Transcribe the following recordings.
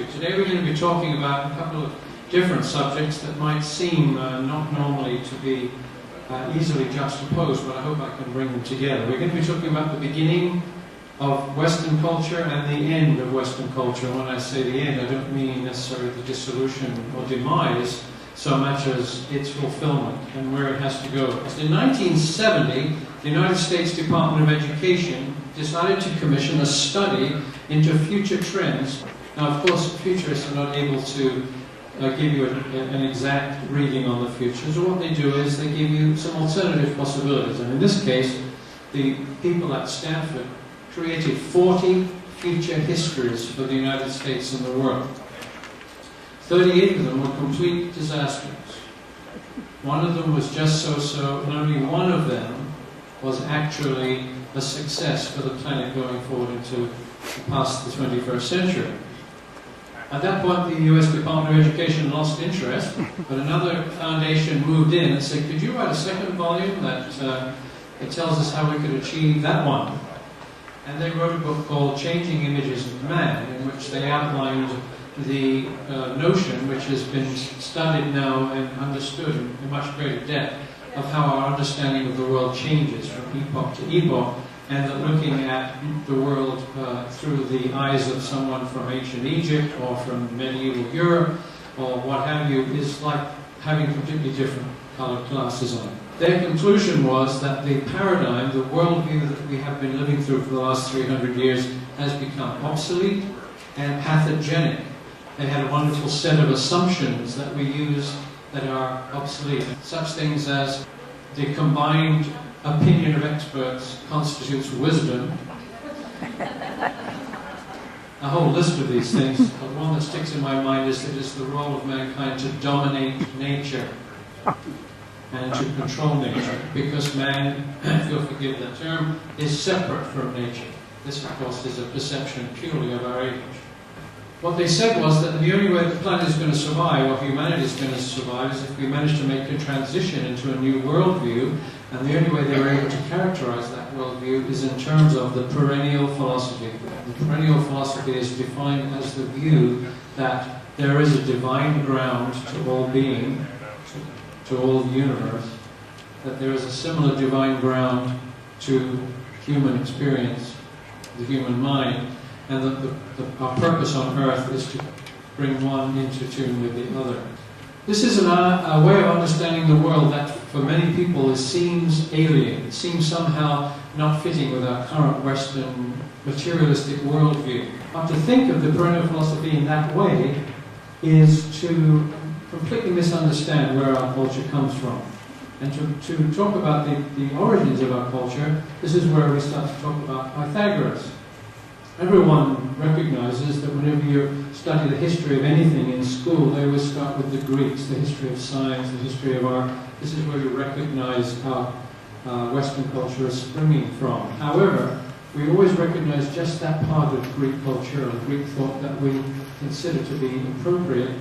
Today we're going to be talking about a couple of different subjects that might seem not normally to be easily juxtaposed, but I hope I can bring them together. We're going to be talking about the beginning of Western culture and the end of Western culture. When I say the end, I don't mean necessarily the dissolution or demise so much as its fulfillment and where it has to go. In 1970, the United States Department of Education decided to commission a study into future trends. Now, of course, futurists are not able to give you an exact reading on the future. So what they do is they give you some alternative possibilities. And in this case, the people at Stanford created 40 future histories for the United States and the world. 38 of them were complete disasters. One of them was just so-so, and only one of them was actually a success for the planet going forward into past the 21st century. At that point, the US Department of Education lost interest, but another foundation moved in and said, could you write a second volume that tells us how we could achieve that one? And they wrote a book called Changing Images of Man, in which they outlined the notion, which has been studied now and understood in much greater depth, of how our understanding of the world changes from epoch to epoch, and that looking at the world through the eyes of someone from ancient Egypt or from medieval Europe or what have you is like having completely different colored glasses on. Their conclusion was that the paradigm, the worldview that we have been living through for the last 300 years has become obsolete and pathogenic. They had a wonderful set of assumptions that we use that are obsolete. Such things as the combined opinion of experts constitutes wisdom. A whole list of these things. The one that sticks in my mind is that it is the role of mankind to dominate nature and to control nature, because man, if you'll forgive the term, is separate from nature. This, of course, is a perception purely of our age. What they said was that the only way the planet is going to survive, or humanity is going to survive, is if we manage to make a transition into a new worldview, and the only way they were able to characterize that worldview is in terms of the perennial philosophy. The perennial philosophy is defined as the view that there is a divine ground to all being, to all the universe, that there is a similar divine ground to human experience, the human mind, and that our purpose on earth is to bring one into tune with the other. This is a way of understanding the world that for many people seems alien. It seems somehow not fitting with our current Western materialistic worldview. But to think of the perennial philosophy in that way is to completely misunderstand where our culture comes from. And to talk about the origins of our culture, this is where we start to talk about Pythagoras. Everyone recognizes that whenever you study the history of anything in school, they always start with the Greeks, the history of science, the history of art. This is where you recognize how Western culture is springing from. However, we always recognize just that part of Greek culture and Greek thought that we consider to be appropriate.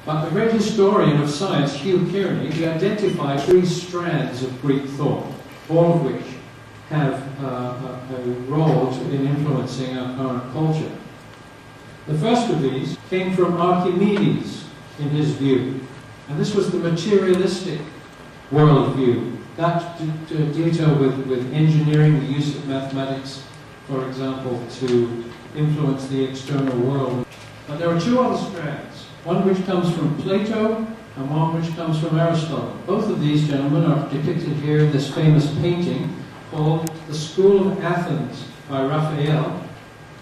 But the great historian of science, Hugh Kearney, he identified 3 strands of Greek thought, all of which have a role in influencing our current culture. The first of these came from Archimedes, in his view, and this was the materialistic worldview. That detail with engineering, the use of mathematics, for example, to influence the external world. But there are 2 other strands, one which comes from Plato and one which comes from Aristotle. Both of these gentlemen are depicted here in this famous painting called The School of Athens by Raphael.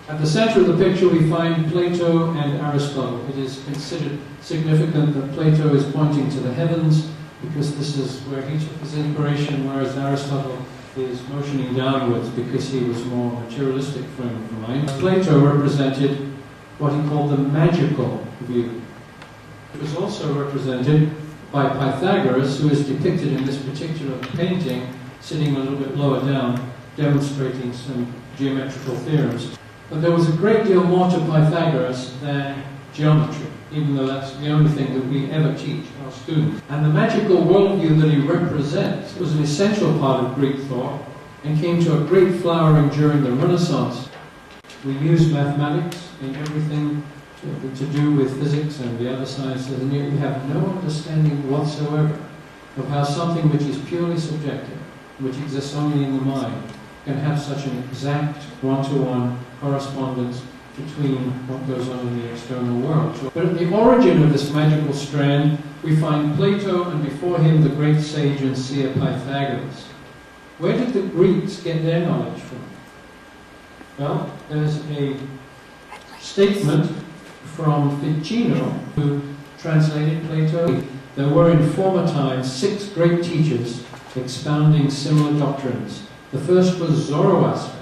At the center of the picture we find Plato and Aristotle. It is considered significant that Plato is pointing to the heavens because this is where he took his inspiration, whereas Aristotle is motioning downwards because he was more materialistic frame of mind. Plato represented what he called the magical view. It was also represented by Pythagoras, who is depicted in this particular painting sitting a little bit lower down, demonstrating some geometrical theorems. But there was a great deal more to Pythagoras than geometry, even though that's the only thing that we ever teach our students. And the magical worldview that he represents was an essential part of Greek thought and came to a great flowering during the Renaissance. We use mathematics in everything to do with physics and the other sciences, and yet you have no understanding whatsoever of how something which is purely subjective, which exists only in the mind, can have such an exact one-to-one correspondence between what goes on in the external world. But at the origin of this magical strand, we find Plato, and before him the great sage and seer Pythagoras. Where did the Greeks get their knowledge from? Well, there's a statement from Ficino, who translated Plato. There were in former times 6 great teachers expounding similar doctrines. The first was Zoroaster,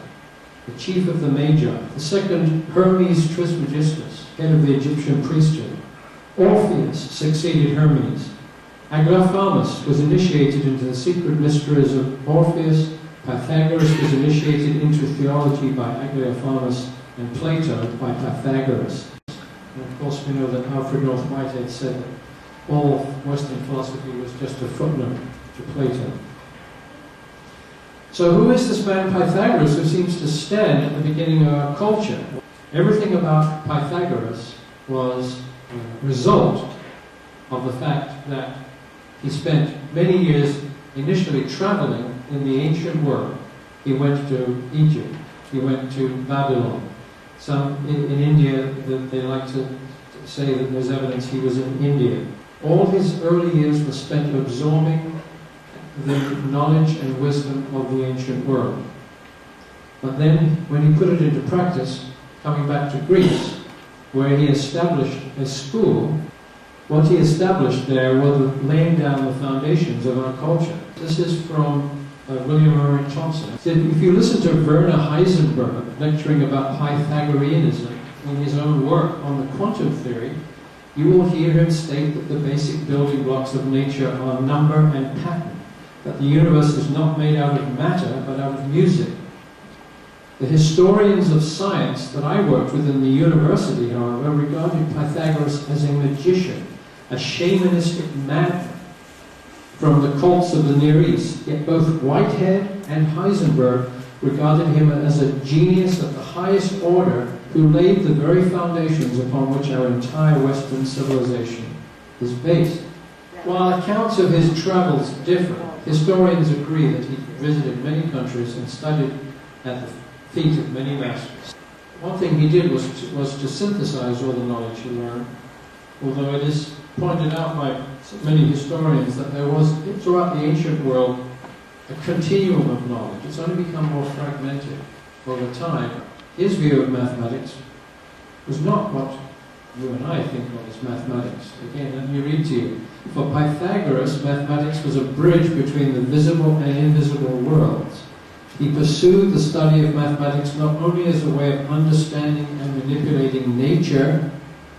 the chief of the Magi. The second, Hermes Trismegistus, head of the Egyptian priesthood. Orpheus succeeded Hermes. Aglaophamus was initiated into the secret mysteries of Orpheus. Pythagoras was initiated into theology by Aglaophamus, and Plato by Pythagoras. And of course we know that Alfred North Whitehead said that all of Western philosophy was just a footnote to Plato. So who is this man Pythagoras who seems to stand at the beginning of our culture? Everything about Pythagoras was a result of the fact that he spent many years initially traveling in the ancient world. He went to Egypt, he went to Babylon. Some in India, they like to say that there's evidence he was in India. All his early years were spent absorbing the knowledge and wisdom of the ancient world. But then, when he put it into practice, coming back to Greece, where he established a school, what he established there was laying down the foundations of our culture. This is from William Murray Thompson. If you listen to Werner Heisenberg lecturing about Pythagoreanism in his own work on the quantum theory, you will hear him state that the basic building blocks of nature are number and pattern, that the universe is not made out of matter, but out of music. The historians of science that I worked with in the university, however, regarded Pythagoras as a magician, a shamanistic madman from the cults of the Near East. Yet both Whitehead and Heisenberg regarded him as a genius of the highest order who laid the very foundations upon which our entire Western civilization is based. While accounts of his travels differ, historians agree that he visited many countries and studied at the feet of many masters. One thing he did was to synthesize all the knowledge he learned, although it is pointed out by many historians that there was, throughout the ancient world, a continuum of knowledge. It's only become more fragmented over time. His view of mathematics was not what you and I think of as mathematics. Again, let me read to you. For Pythagoras, mathematics was a bridge between the visible and invisible worlds. He pursued the study of mathematics not only as a way of understanding and manipulating nature,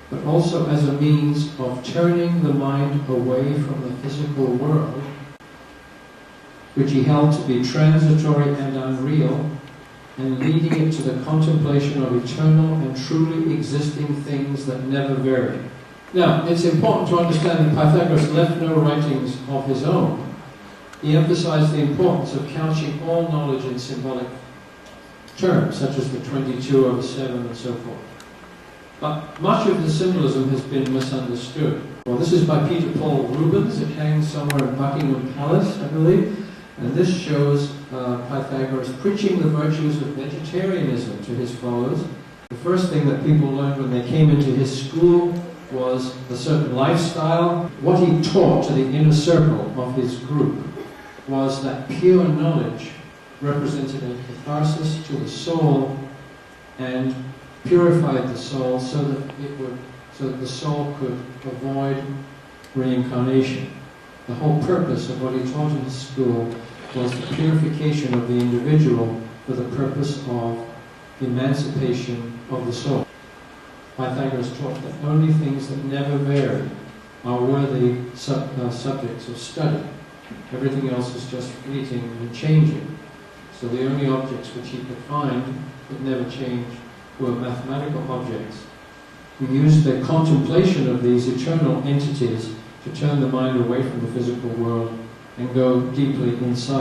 but also as a means of turning the mind away from the physical world, which he held to be transitory and unreal, and leading it to the contemplation of eternal and truly existing things that never vary. Now, it's important to understand that Pythagoras left no writings of his own. He emphasized the importance of couching all knowledge in symbolic terms, such as the 22/7 and so forth. But much of the symbolism has been misunderstood. Well, this is by Peter Paul Rubens. It hangs somewhere in Buckingham Palace, I believe. And this shows Pythagoras preaching the virtues of vegetarianism to his followers. The first thing that people learned when they came into his school was a certain lifestyle. What he taught to the inner circle of his group was that pure knowledge represented a catharsis to the soul and purified the soul so that the soul could avoid reincarnation. The whole purpose of what he taught in his school was the purification of the individual for the purpose of emancipation of the soul. Pythagoras taught that only things that never vary are worthy subjects of study. Everything else is just fleeting and changing. So the only objects which he could find that never changed were mathematical objects. He used the contemplation of these eternal entities to turn the mind away from the physical world and go deeply inside.